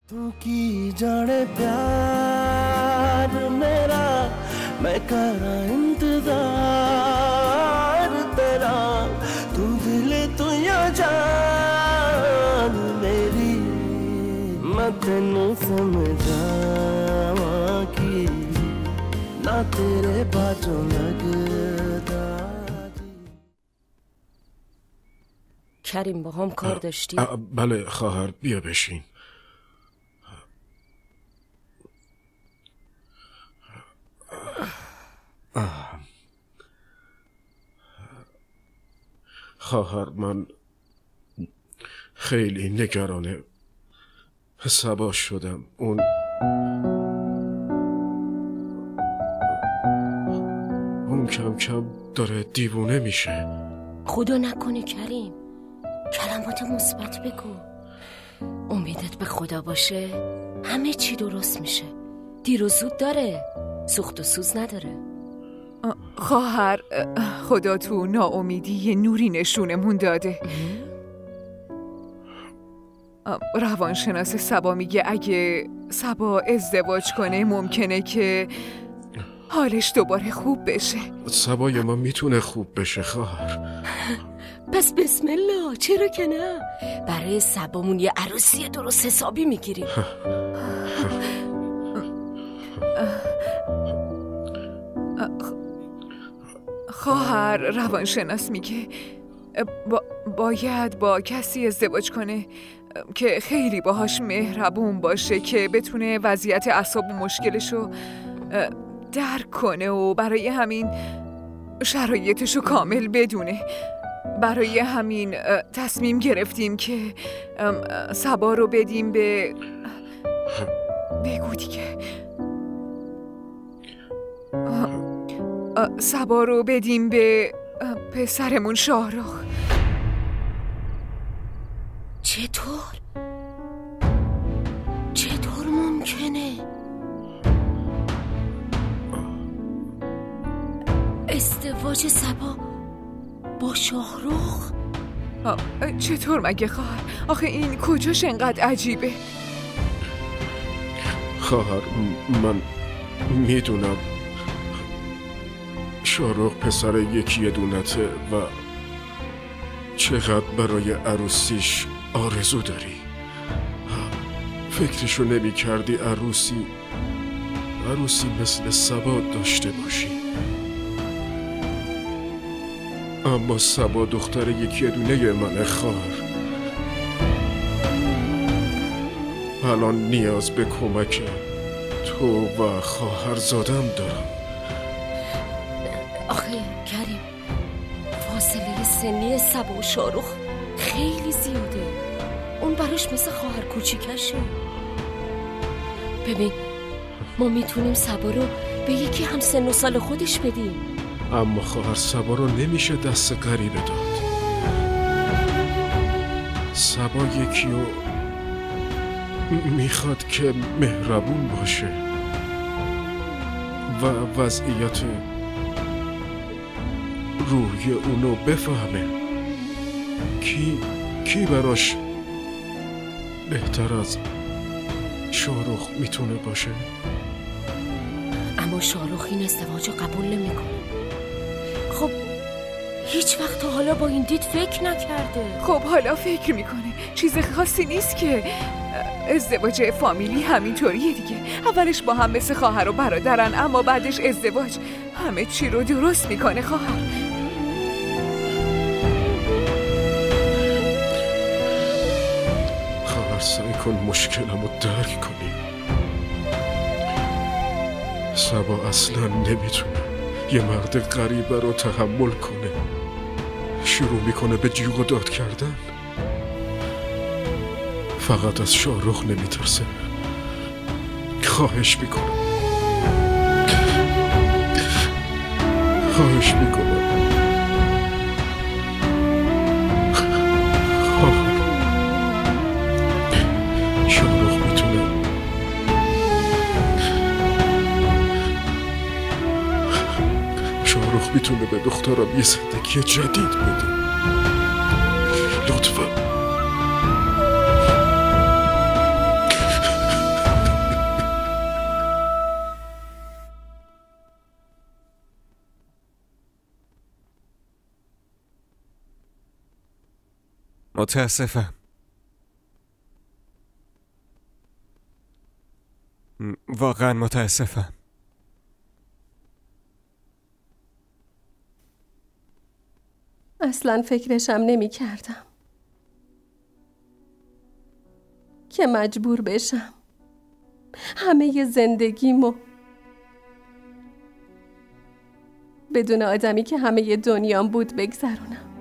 तू की जाने प्यार मेरा मैं करा इंतजार तेरा तू दिल तू या जान मेरी मैं तेनू समझावा की ना तेरे बाजू लगदा کریم با هم کار داشتی؟ بله خواهر بیا بشین. خواهر من خیلی نگران صبا شدم. اون کم کم داره دیوونه میشه. خدا نکنه کریم، کلمات مثبت بگو. امیدت به خدا باشه همه چی درست میشه. دیر و زود داره، سوخت و سوز نداره. خواهر خدا تو ناامیدی یه نوری نشونمون داده. روانشناس صبا میگه اگه صبا ازدواج کنه ممکنه که حالش دوباره خوب بشه. صبای ما میتونه خوب بشه خواهر. پس بسم الله، چرا که نه؟ برای صبامون یه عروسی درست حسابی میگیریم. خواهر روانشناس میگه باید با کسی ازدواج کنه که خیلی باهاش مهربون باشه، که بتونه وضعیت اعصاب و مشکلشو درک کنه و برای همین شرایطشو کامل بدونه. برای همین تصمیم گرفتیم که صبا رو بدیم به بگو دیگه صبا رو بدیم به پسرمون شاهرخ. چطور ممکنه؟ ازدواج صبا با شاهرخ؟ چطور مگه خواهر؟ آخه این کجاش انقدر عجیبه؟ خواهر من میدونم شاهرخ پسر یکی دونته و چقدر برای عروسیش آرزو داری. فکرشو نمی کردی عروسی مثل صبا داشته باشی. اما صبا دختر یکی دونه منه خواهر. الان نیاز به کمک تو و خواهرزادم دارم. آخه کریم، فاصله سنی صبا و شاهرخ خیلی زیاده. اون براش مثل خواهر کوچیکشه. ببین ما میتونیم صبا رو به یکی هم سن و سال خودش بدیم. اما خواهر صبا رو نمیشه دست غریبه داد. صبا یکی رو میخواد که مهربون باشه و وضعیت روحی اونو بفهمه. کی براش بهتر از شاهرخ میتونه باشه؟ اما شاهرخ این ازدواج رو قبول نمیکنه. خب هیچ وقت تا حالا با این دید فکر نکرده. خب حالا فکر میکنه. چیز خاصی نیست که ازدواج فامیلی همینطوریه دیگه. اولش با هم مثل خواهر و برادرن، اما بعدش ازدواج همه چی رو درست میکنه خواهر. خواهر سعی کن مشکلمو درک کنی. صبا اصلا نمیتونه یه مرد غریبه رو تحمل کنه. شروع میکنه به جیغ و داد کردن. فقط از شاهرخ نمیترسه. خواهش میکنم شاهرخ میتونه به دخترم یه زندگی جدید بده. متاسفم. واقعا متاسفم. اصلا فکرشم نمی کردم که مجبور بشم همه زندگیمو بدون آدمی که همه دنیام بود بگذرونم.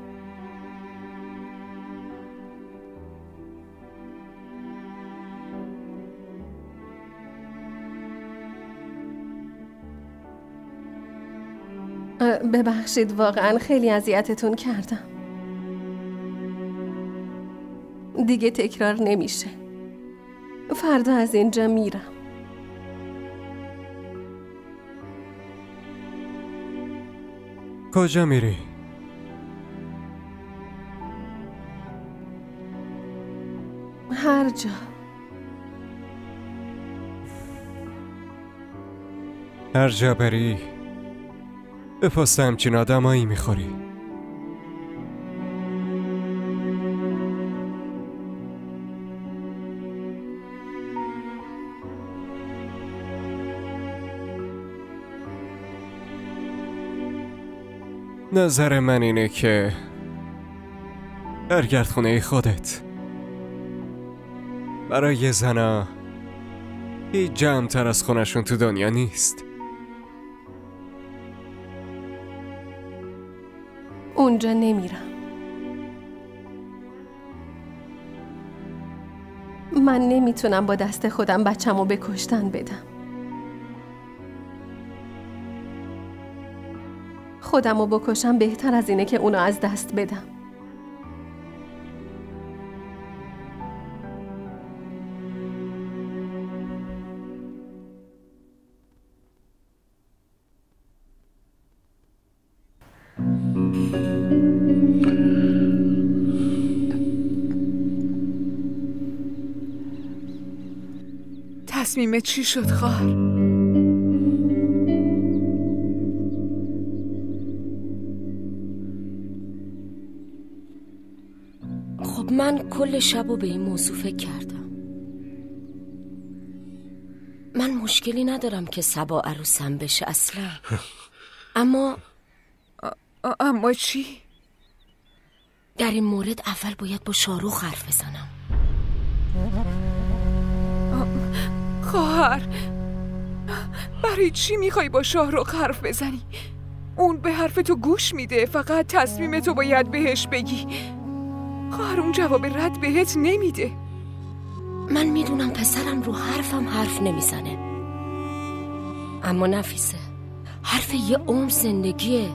ببخشید، واقعا خیلی اذیتتون کردم. دیگه تکرار نمیشه. فردا از اینجا میرم. کجا میری؟ هر جا. هر جا بری به پست همچین آدمایی میخوری. نظر من اینه که برگرد خونه خودت. برای زنا هیچ جمع‌تر از خونشون تو دنیا نیست. اونجا نمیرم. من نمیتونم با دست خودم بچه‌مو به کشتن بدم. خودمو بکشم بهتر از اینه که اونو از دست بدم. تصمیمت چی شد خواهر؟ خب من کل شبو به این موضوع فکر کردم. من مشکلی ندارم که صبا عروسم بشه اصلا. اما چی؟ در این مورد اول باید با شاهرخ حرف بزنم. خواهر، برای چی میخوای با شاهرخ حرف بزنی؟ اون به حرف تو گوش میده، فقط تصمیم تو باید بهش بگی. خواهر اون جواب رد بهت نمیده. من میدونم پسرم رو حرفم حرف نمیزنه، اما نفیسه حرف یه عمر زندگیه.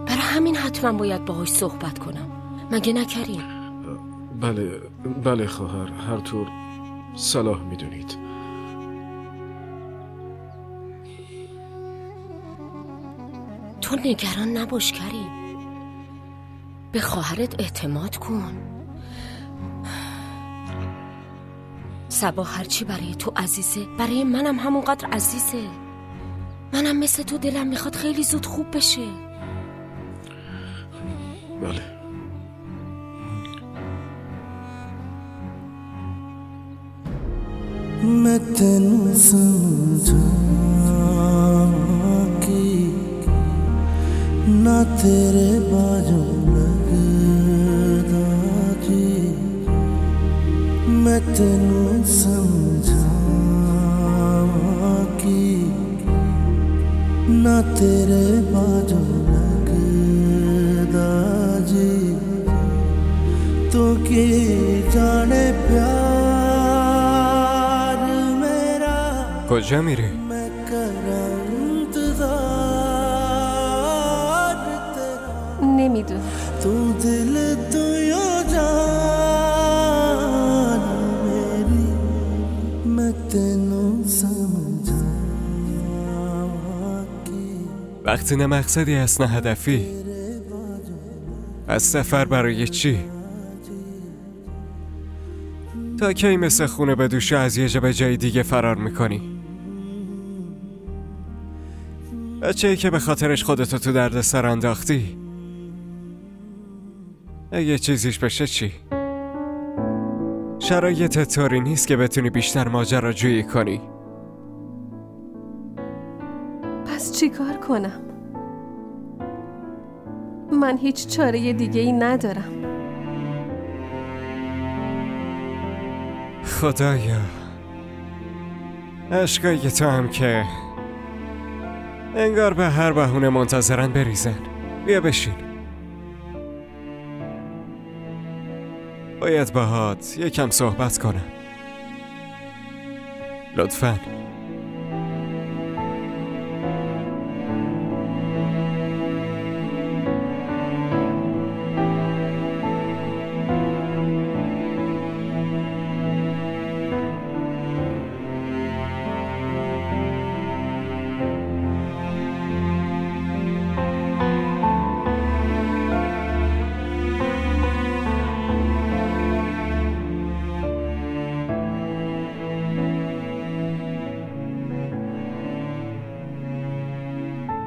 برای همین حتما باید باهاش صحبت کنم. مگه نکریم؟ بله خواهر، هر طور صلاح میدونید. تو نگران نباش کریم، به خواهرت اعتماد کن. صبا هرچی برای تو عزیزه برای منم همونقدر عزیزه. منم مثل تو دلم میخواد خیلی زود خوب بشه. بله. मैं तेनू समझां कि ना तेरे बाजों लगदा जी। मैं तेनू समझां कि ना तेरे बाजों लगदा जी। तो की जाने प्यार کجا میری؟ نمیدونم. تو دل تو یا جان میری मैं तेनू समझां कि وقتی نه مقصدی هست نه هدفی، از سفر برای چی؟ تا کی مثل خونه به دوش از یه جا به جای دیگه فرار میکنی؟ بچه‌ای که به خاطرش خودتو تو درد سر انداختی، اگه چیزیش بشه چی؟ شرایط طوری نیست که بتونی بیشتر ماجراجویی کنی. پس چی کار کنم؟ من هیچ چاره دیگه ای ندارم. خدایا، اشکای تو هم که انگار به هر بهونه منتظرن بریزن. بیا بشین. باید باهات یکم صحبت کنم. لطفاً.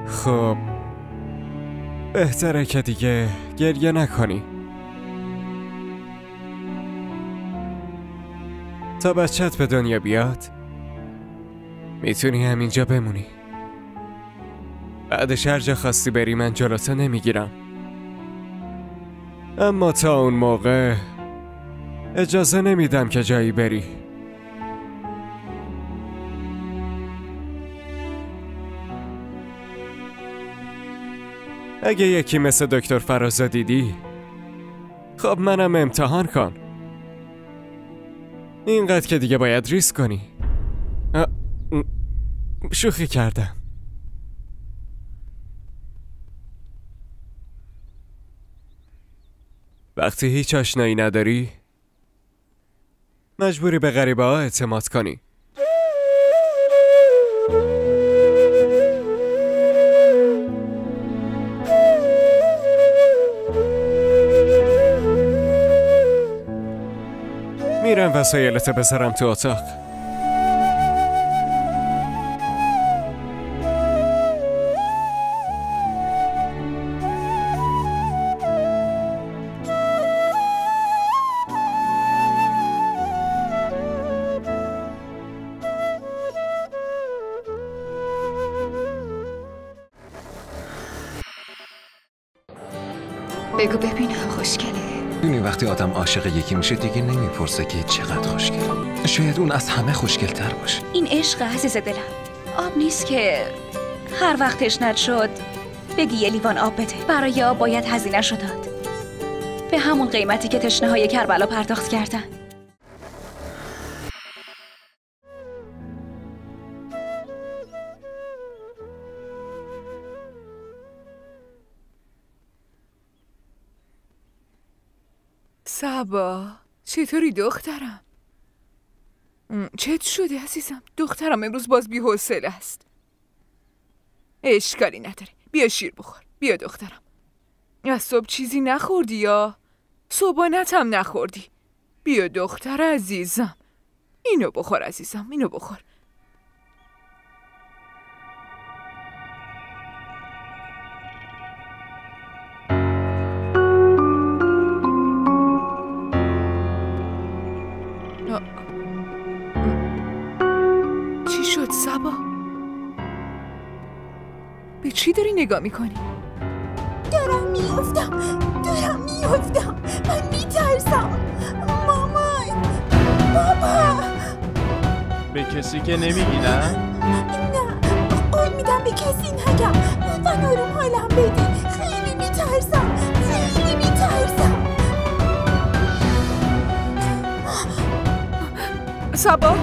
خب بهتره که دیگه گریه نکنی. تا بچت به دنیا بیاد میتونی همینجا بمونی. بعدش هر جا خواستی بری من جلوتو نمیگیرم، اما تا اون موقع اجازه نمیدم که جایی بری. اگه یکی مثل دکتر فرازا دیدی، خب منم امتحان کن. اینقدر که دیگه باید ریسک کنی. شوخی کردم. وقتی هیچ آشنایی نداری مجبوری به غریبه ها اعتماد کنی. میرم وسایلت بذارم تو اتاق. بگو ببینم خوشگله. دونی وقتی آدم عاشق یکی میشه دیگه نمیپرسه که چقدر خوشگل. شاید اون از همه خوشگل‌تر باشه. این عشق عزیز دلم آب نیست که هر وقت تشنت شد بگی یه لیوان آب بده. برای آب باید هزینه‌شو داد، به همون قیمتی که تشنه‌های کربلا پرداخت کردن. صبا چطوری دخترم؟ چت شده عزیزم؟ دخترم امروز باز بی حوصله است. اشکالی نداره، بیا شیر بخور. بیا دخترم. از صبح چیزی نخوردی یا صبحانت هم نخوردی؟ بیا دختر عزیزم، اینو بخور عزیزم، اینو بخور. چی شد صبا؟ به چی داری نگاه میکنی؟ دارم میافتم، من میترسم. مامان، بابا. به کسی که نمیگی نه؟ نه، قول میدم به کسی نگم. لطفاً آروم حالم بدی. خیلی میترسم. صبا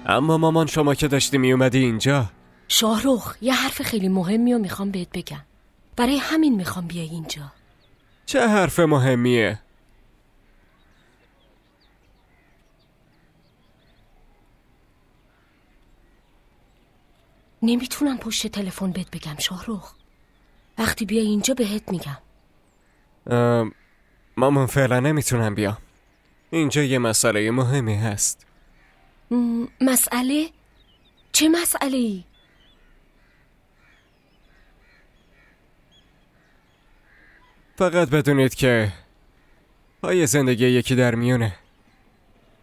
اما مامان شما که داشتی می اومدی اینجا. شاهرخ یه حرف خیلی مهمی رو میخوام بهت بگم، برای همین میخوام بیای اینجا. چه حرف مهمیه؟ نمیتونم پشت تلفن بهت بگم شاهرخ، وقتی بیای اینجا بهت میگم. مامان فعلا نمیتونم بیام، اینجا یه مسئله مهمی هست. مسئله؟ چه مسئله ای؟ فقط بدونید که پای زندگی یکی در میونه.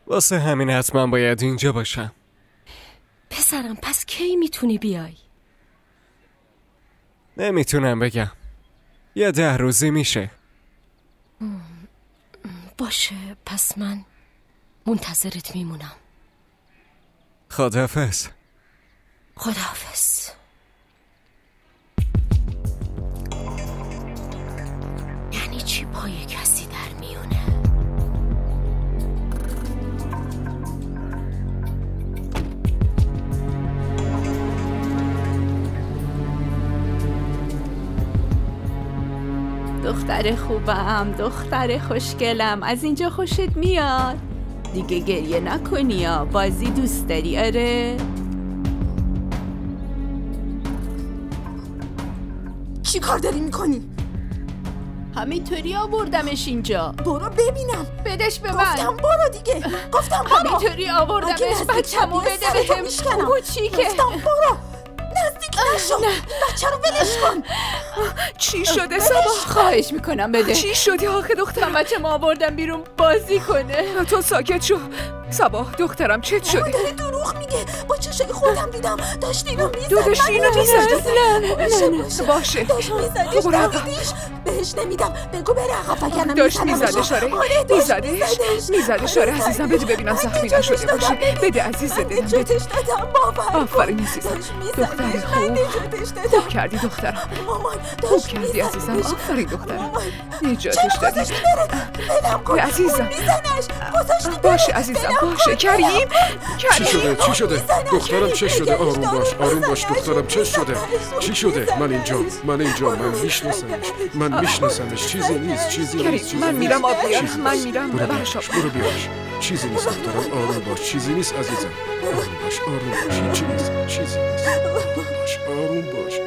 واسه همین حتما باید اینجا باشم. پسرم پس کی میتونی بیای؟ نمیتونم بگم. یه 10 روزی میشه. باشه پس من منتظرت میمونم. خداحافظ. خداحافظ. یعنی چی پای کسی در میونه؟ دختر خوبم، دختر خوشگلم، از اینجا خوشت میاد؟ دیگه گریه نکنی یا بازی دوست داری؟ آره؟ چی کار داری میکنی؟ همینطوری آوردمش اینجا. برو ببینم. بدش به من. گفتم برو دیگه. گفتم برو. همینطوری آوردمش. بچه‌مو بده بهم. کوچیکه. گفتم برو. نزدیک نشو. بچه رو ولش کن. چی شده صبا؟ خواهش میکنم بده. چی شدی آخه دختر؟ من بچه‌مو آوردم بیرون بازی کنه. تو ساکت شو. صبا دخترم چت شدی؟ داره دروغ میگه. با چشای خودم دیدم داشت اینو میزد. داشت اینو میزد. نه باشه. داشت میزدش. نبودیش. بهش نمیدم. بگو بره عقب فکنم. داشت میزدش. آره میزدش. آره عزیزم بده ببینم زخمی نشده باشه. بده عزیز دلم. نجاتش دادم باور. آفرین عزیزم. دختر خوب کردی دخترم. خوب کردی عزیزم. آفرین دخترم. نجاتش دادی. عزیزم. باشه عزیزم. باشه کریم. چی شده دخترم؟ چه شده؟ آروم باش دخترم. چه شده؟ چی شده؟ من اینجا من میشناسمش. چیزی نیست. من میرم آب بیارم. من میرم برش آب. برو بیارش. چیزی نیست دخترم. آروم باش. چیزی نیست عزیزم. آروم باش. هیچی نیست. چیزی نیست. آروم باش.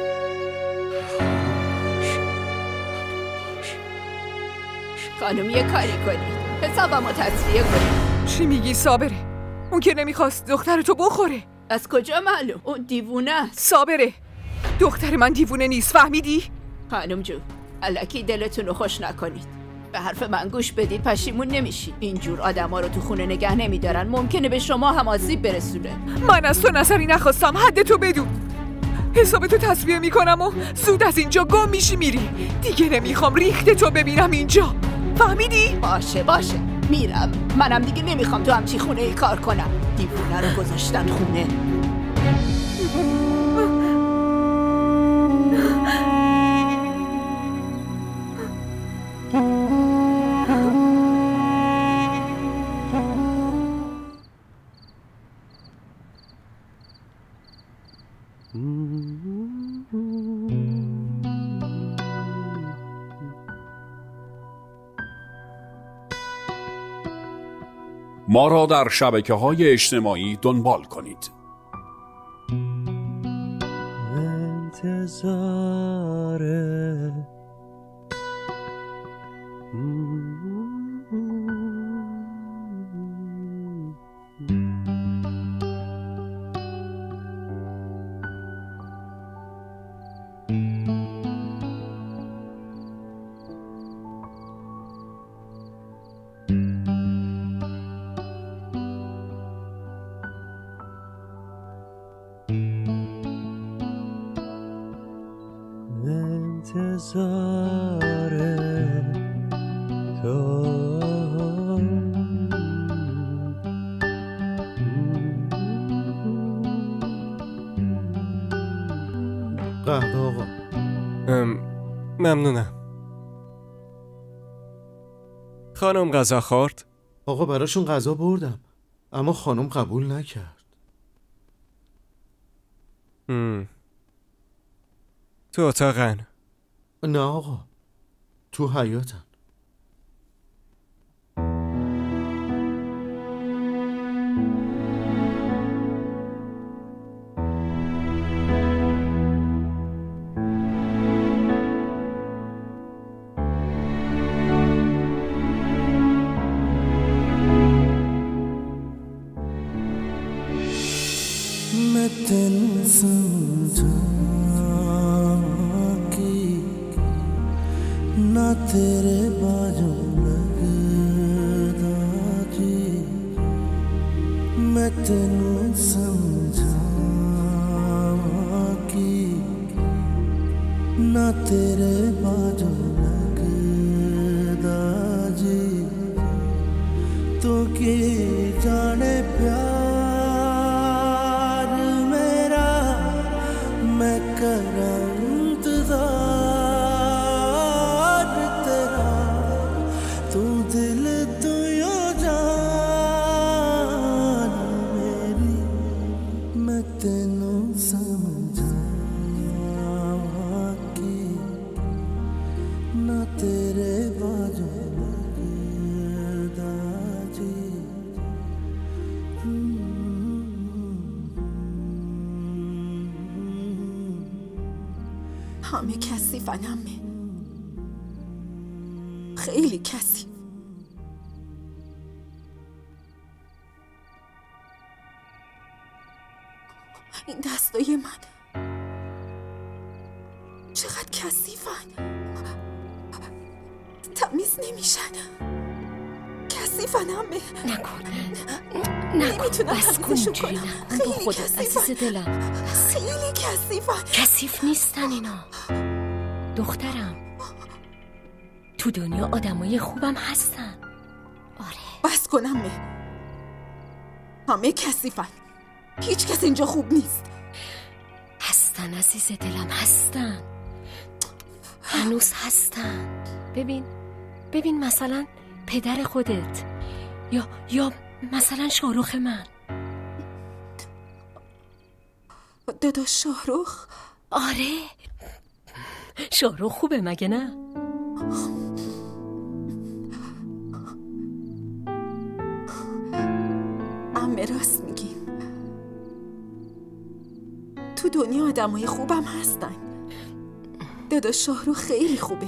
خانم یه کاری کنید. حسابمو تصفیه کنید. چی میگی صابره؟ اون که نمیخواست دخترتو بخوره. از کجا معلوم؟ اون دیوونه است. صابره دختر من دیوونه نیست. فهمیدی؟ خانم جو الکی دلتون رو خوش نکنید. به حرف من گوش بدید پشیمون نمیشید. اینجور آدما رو تو خونه نگه نمیدارن. ممکنه به شما هم آسیب برسونه. من از تو نظری نخواستم. حدتو بدون. حسابتو تصفیه میکنم و زود از اینجا گم میشی میری. دیگه نمیخوام ریختتو ببینم اینجا. فهمیدی؟ باشه میرم. منم دیگه نمیخوام تو همچی خونه ای کار کنم. دیوونه رو گذاشتن خونه. ما را در شبکه‌های اجتماعی دنبال کنید. انتظاره قهوه آقا. ممنونم. خانم غذا خورد؟ آقا براشون غذا بردم اما خانم قبول نکرد. تو اتاقن؟ نه آقا تو حیاتن. ना तेरे बाजू लगदा जी मैं तेनू समझावां कि ना तेरे बाजू लगदा जी तू की जाने प्यार मेरा मैं करां इंतजार तेरा तू दिल तू यो जान मेरी मैं तेनू समझावां कि ना तेरे बाजू लगदा जी همه کثیفن همه خیلی کثیف. این دستای من چقدر کثیفن، تمیز نمیشن، کثیفن همه. نکن نمیتونم بس کن تمیزشون اینجوری کنم. نکن. با خیلی خدا کثیفن، عزیز دلم، خیلی کثیفن. کثیف نیستن اینا دخترم. تو دنیا آدمای خوبم هستن. آره بس کن همه کثیفن، هیچ کس اینجا خوب نیست. هستن عزیز دلم، هستن، هنوز هستن. ببین مثلا پدر خودت یا مثلا شاهرخ من. داداش شاهرخ؟ آره شاهرخ خوبه مگه نه؟ عمه راست میگیم، تو دنیا آدمای خوبم هستن. داداش شاهرخ خیلی خوبه،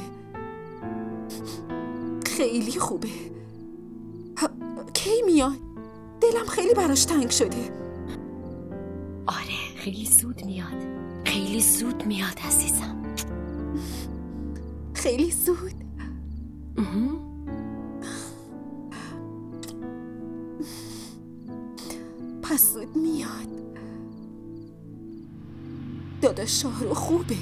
خیلی خوبه. کی میاد؟ دلم خیلی براش تنگ شده. آره خیلی زود میاد، خیلی زود میاد عزیزم. خیلی زود؟ پس زود میاد. داداش شاهرخ خوبه.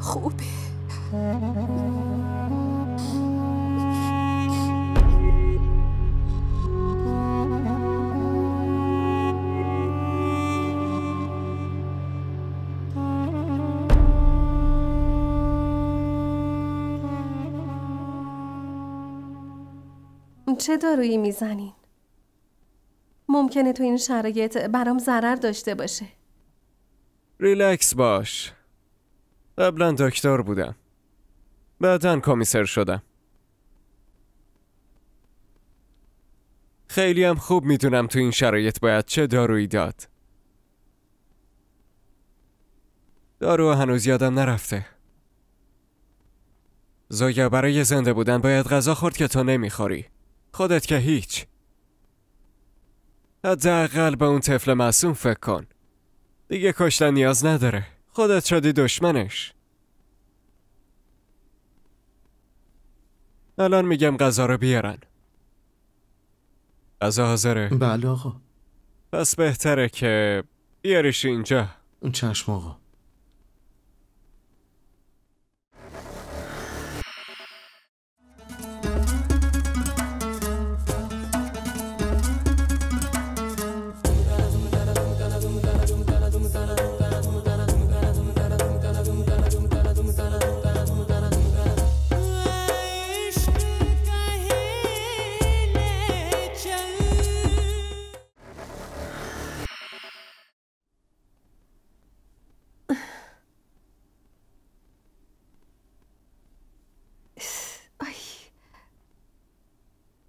خوبه. چه دارویی میزنین؟ ممکنه تو این شرایط برام ضرر داشته باشه. ریلکس باش. قبلا دکتر بودم، بعداً کمیسر شدم. خیلی هم خوب میدونم تو این شرایط باید چه دارویی داد. دارو هنوز یادم نرفته. زویا برای زنده بودن باید غذا خورد که تو نمیخوری. خودت که هیچ. حداقل به اون طفل معصوم فکر کن. دیگه کشتن نیاز نداره. خودت شدی دشمنش. الان میگم غذا رو بیارن. غذا حاضره؟ بله آقا. پس بهتره که بیاریش اینجا. چشم آقا.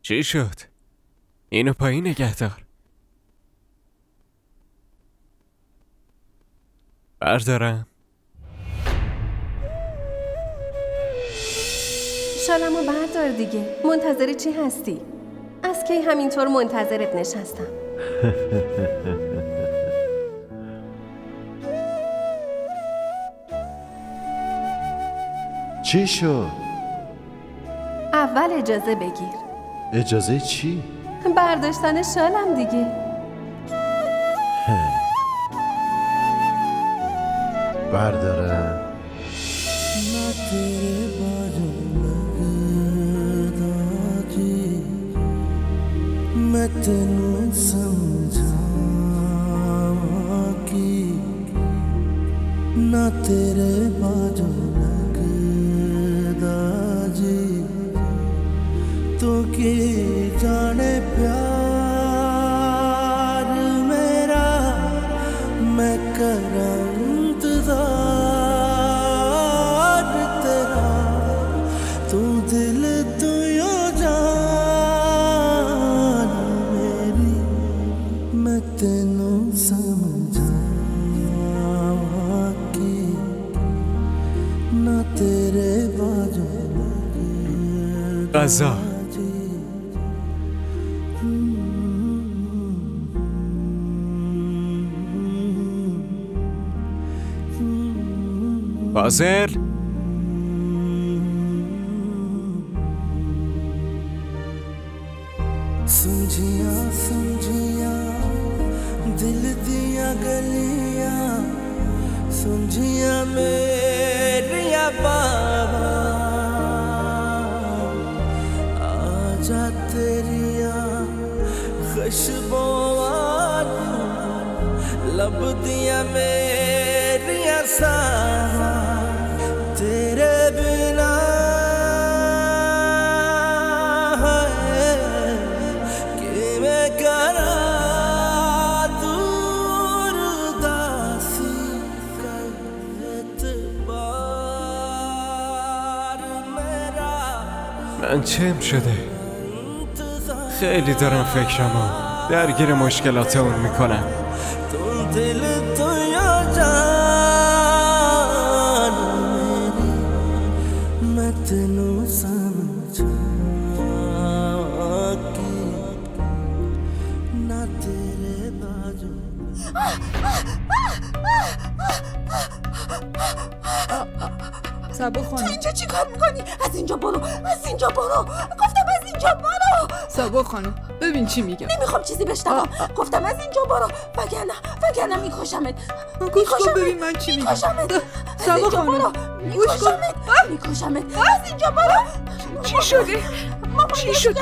چی شد؟ اینو پایین نگه دار. بردارم. شالمو بردار دیگه. منتظر چی هستی؟ از کی همینطور منتظرت نشستم؟ چی شد؟ اول اجازه بگیر. اجازه چی؟ برداشتن شالم دیگه. بردارم. मैं तेनू समझावां कि ना तेरे बाजू लगदा जी तू की जाने प्यार मेरा मैं करां इंतजार तेरा तू दिल तू यो जान मेरी मैं तेनू समझावां कि ना तेरे बाजू غذا بازل समझिया समझिया दिल दिया गलियां समझिया मेरिया बाबा आजा तेरिया खुशबुआं लब दिया मेरिया सावा तेरे बिना من چم شده؟ خیلی دارم فکرمو درگیر مشکلات اون میکنم. سبا خانم تو اینجا چی کار میکنی؟ از اینجا برو، از اینجا برو، گفتم از اینجا برو. سبا خانم ببین چی میگم. نمیخوام چیزی بشنوم، گفتم از اینجا برو، وگرنه میکشمت. گوش کن ببین من چی میگم. سبا خانم میکشمت. از اینجا برو. چی شده؟ چی شد؟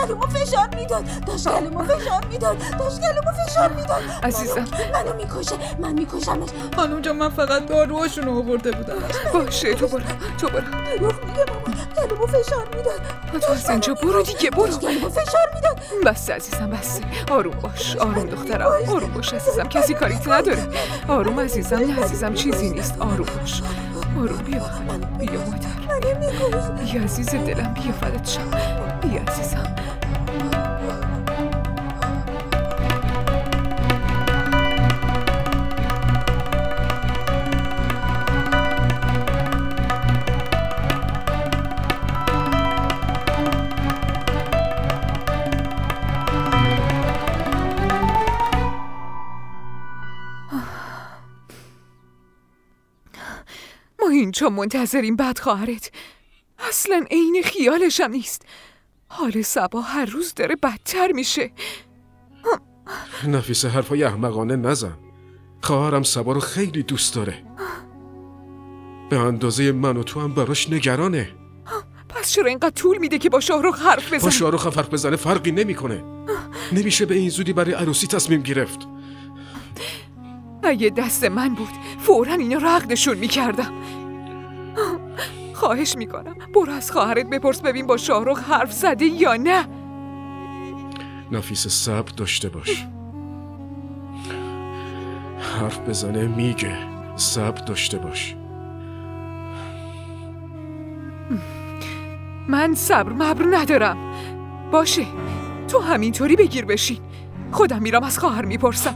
داشت گلومو فشار میداد. عزیزم منو میکشه، من میکشمش. خانم جان من فقط داروهاشونو آورده بودم. باشه تو برو. روح میگه ماما گلومو فشار میداد. تو از اینجا برو دیگه برو. گلومو فشار میداد. بس عزیزم بس. آروم باش دخترم. آروم باش عزیزم، کسی کاریت نداره. آروم عزیزم، نه عزیزم چیزی نیست. آروم باش. آروم بیا مادر. بیا عزیز دلم، بیا فدات شم. بیا عزیزم. ما اینجا منتظریم بعد خواهرت. اصلا عین خیالشم نیست. حال صبا هر روز داره بدتر میشه. نفیسه حرفای احمقانه نزن. خواهرم صبا رو خیلی دوست داره. به اندازه من و تو هم براش نگرانه. پس چرا اینقدر طول میده که با شاهرخ حرف بزنه؟ با شاهرخ هم حرف بزنه فرقی نمیکنه. نمیشه به این زودی برای عروسی تصمیم گرفت. اگه دست من بود فوراً اینو عقدشون میکردم. خواهش میکنم برو از خواهرت بپرس ببین با شاهرخ حرف زده یا نه. نفیسه صبر داشته باش. حرف بزنه میگه. صبر داشته باش. من صبر مبر ندارم. باشه تو همینطوری بگیر بشین. خودم میرم از خواهر میپرسم.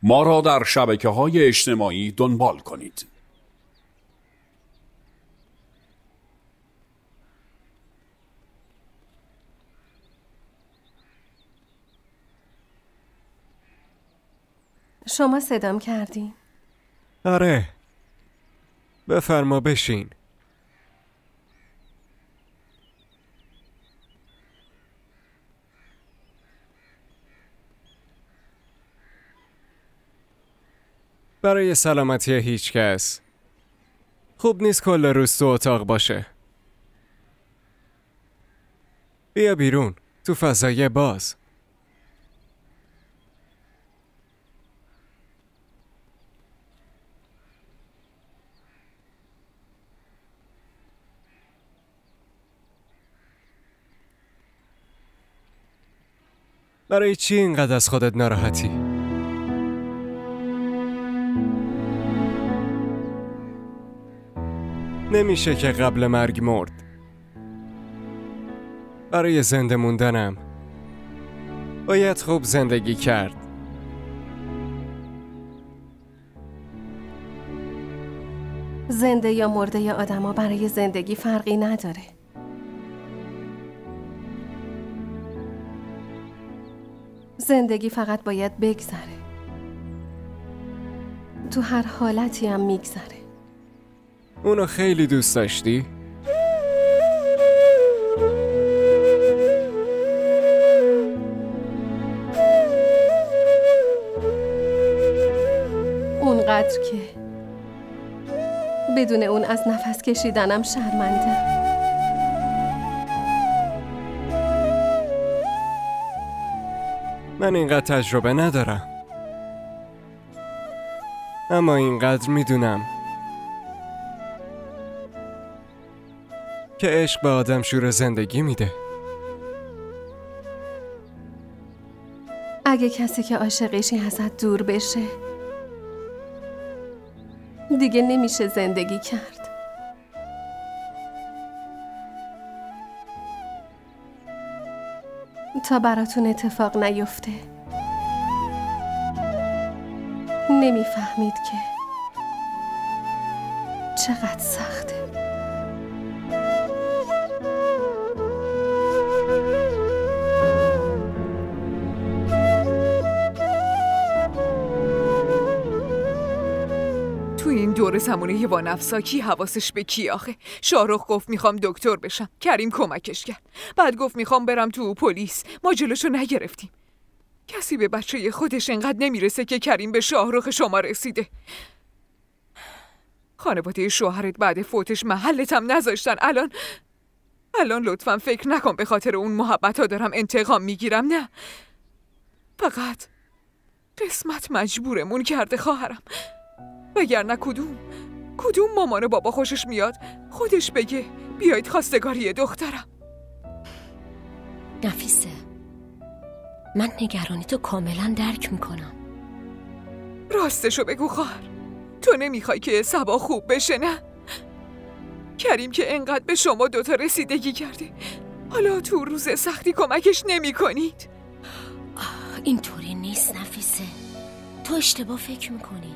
ما را در شبکه‌های اجتماعی دنبال کنید. شما صدام کردین؟ آره. بفرما بشین. برای سلامتی هیچ کس خوب نیست کل روز تو اتاق باشه. بیا بیرون تو فضای باز. برای چی اینقدر از خودت ناراحتی؟ نمیشه که قبل مرگ مرد. برای زنده موندنم باید خوب زندگی کرد. زنده یا مرده یا آدما برای زندگی فرقی نداره. زندگی فقط باید بگذره. تو هر حالتی هم میگذره. اونو خیلی دوست داشتی؟ اونقدر که بدون اون از نفس کشیدنم شرمنده. من اینقدر تجربه ندارم، اما اینقدر میدونم که عشق به آدم شور زندگی میده. اگه کسی که عاشقشی ازت دور بشه دیگه نمیشه زندگی کرد. تا براتون اتفاق نیفته نمیفهمید که چقدر سخته. تو این دور زمونه با نفسا کی حواسش به کی آخه؟ شاهرخ گفت میخوام دکتر بشم، کریم کمکش کرد. بعد گفت میخوام برم تو پلیس، ما جلوشو نگرفتیم. کسی به بچه خودش انقدر نمیرسه که کریم به شاهرخ شما رسیده. خانواده شوهرت بعد فوتش محلت هم نذاشتن. الان لطفاً فکر نکن به خاطر اون محبت ها دارم انتقام میگیرم. نه، فقط قسمت مجبورمون کرده خواهرم. وگرنه کدوم مامان و بابا خوشش میاد خودش بگه بیایید خواستگاری دخترم. نفیسه، من نگرانی تو کاملا درک میکنم. راستشو بگو خواهر، تو نمیخوای که صبا خوب بشه؟ نه؟ کریم که انقدر به شما دوتا رسیدگی کرده، حالا تو روز سختی کمکش نمی کنید؟ اینطوری نیست نفیسه، تو اشتباه فکر میکنی.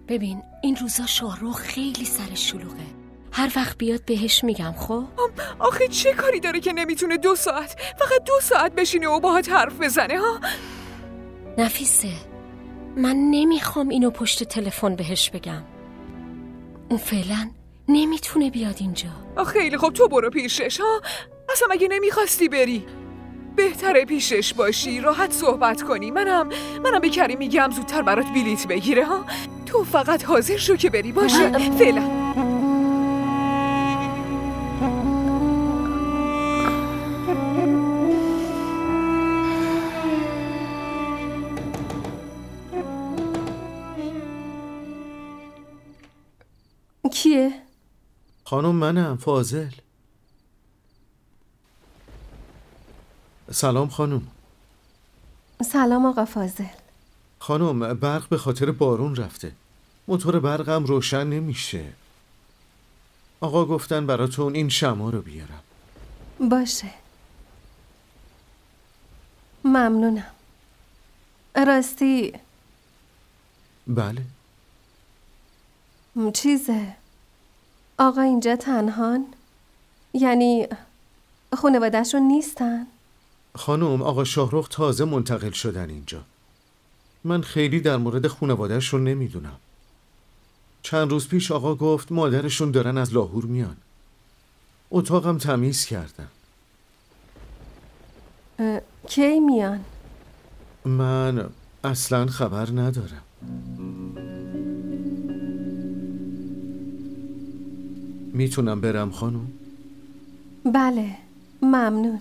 ببین این روزا شاهرخ خیلی سرش شلوغه، هر وقت بیاد بهش میگم. خب آخه چه کاری داره که نمیتونه 2 ساعت فقط 2 ساعت بشینه و باهات حرف بزنه ها؟ نفیسه، من نمیخوام اینو پشت تلفن بهش بگم. اون فعلا نمیتونه بیاد اینجا. خیلی خب تو برو پیشش ها. اصلا مگه نمیخواستی بری؟ بهتره پیشش باشی، راحت صحبت کنی. منم به کریم میگم زودتر برات بلیت بگیره ها. تو فقط حاضر شو که بری. باشه فعلا. کیه؟ خانم منم، فاضل. سلام خانم. سلام آقا فاضل. خانم برق به خاطر بارون رفته، موتور برقم روشن نمیشه. آقا گفتن براتون این شمع رو بیارم. باشه، ممنونم. راستی بله. چیزه آقا اینجا تنهان؟ یعنی خانواده‌شون نیستن؟ خانم، آقا شاهرخ تازه منتقل شدن اینجا. من خیلی در مورد خانواده‌شون نمیدونم. چند روز پیش آقا گفت مادرشون دارن از لاهور میان. اتاقم تمیز کردن. کی میان؟ من اصلا خبر ندارم. میتونم برم خانم؟ بله، ممنون.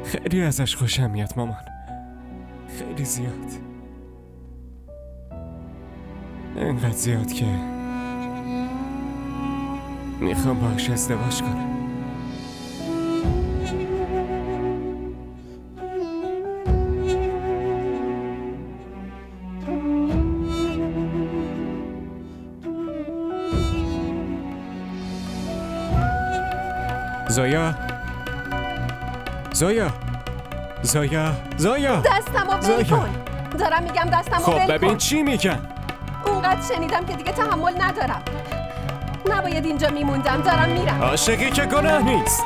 خیلی ازش خوشم میاد مامان، خیلی زیاد، اینقدر زیاد که میخوام باهاش ازدواج کنم. زایا دستمو ول کن. دارم میگم دستمو ول کن. خب ببین چی میگم. اونقدر شنیدم که دیگه تحمل ندارم. نباید اینجا میموندم. دارم میرم. عاشقی که گناه نیست.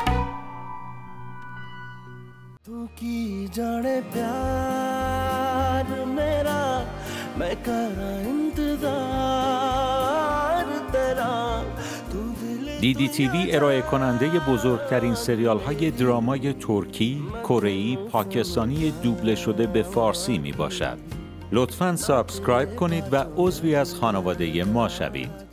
تو کی جانے پیار میرا میں کرا انتظار تیرا. دیدی تیوی ارائه کننده بزرگترین سریال های درامای ترکی، کره‌ای، پاکستانی دوبله شده به فارسی می باشد. لطفاً سابسکرایب کنید و عضوی از خانواده ما شوید.